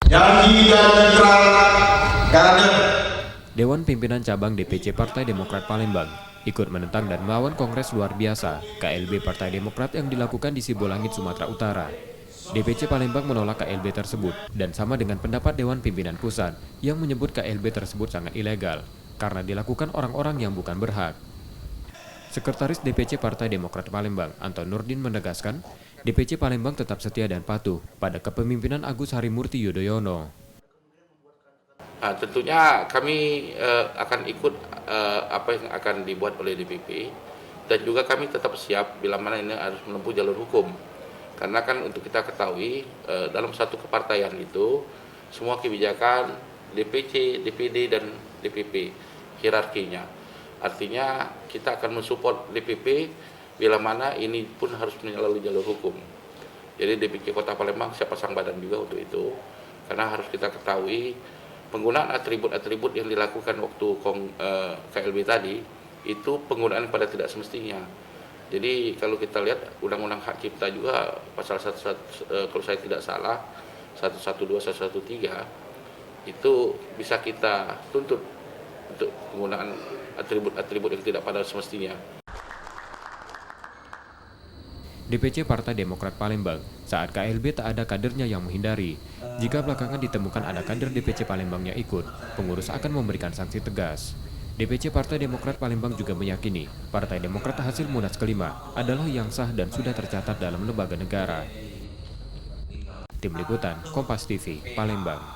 janji dan netral kader. Dewan Pimpinan Cabang DPC Partai Demokrat Palembang ikut menentang dan melawan Kongres Luar Biasa KLB Partai Demokrat yang dilakukan di Sibolangit, Sumatera Utara. DPC Palembang menolak KLB tersebut dan sama dengan pendapat Dewan Pimpinan Pusat yang menyebut KLB tersebut sangat ilegal karena dilakukan orang-orang yang bukan berhak. Sekretaris DPC Partai Demokrat Palembang, Anton Nurdin menegaskan, DPC Palembang tetap setia dan patuh pada kepemimpinan Agus Harimurti Yudhoyono. Tentunya kami akan ikut apa yang akan dibuat oleh DPP dan juga kami tetap siap bila mana ini harus menempuh jalur hukum. Karena kan untuk kita ketahui dalam satu kepartaian itu semua kebijakan DPC, DPD dan DPP hierarkinya. Artinya kita akan mensupport DPP bila mana ini pun harus melalui jalur hukum. Jadi DPC Kota Palembang siap pasang badan juga untuk itu. Karena harus kita ketahui penggunaan atribut-atribut yang dilakukan waktu KLB tadi itu penggunaan pada tidak semestinya. Jadi kalau kita lihat Undang-Undang Hak Cipta juga pasal 11 kalau saya tidak salah 112 113 itu bisa kita tuntut untuk penggunaan atribut-atribut yang tidak pada semestinya. DPC Partai Demokrat Palembang saat KLB tak ada kadernya yang menghindari. Jika belakangan ditemukan ada kader DPC Palembang yang ikut, pengurus akan memberikan sanksi tegas. DPC Partai Demokrat Palembang juga meyakini Partai Demokrat hasil Munas kelima adalah yang sah dan sudah tercatat dalam lembaga negara. Tim Liputan Kompas TV, Palembang.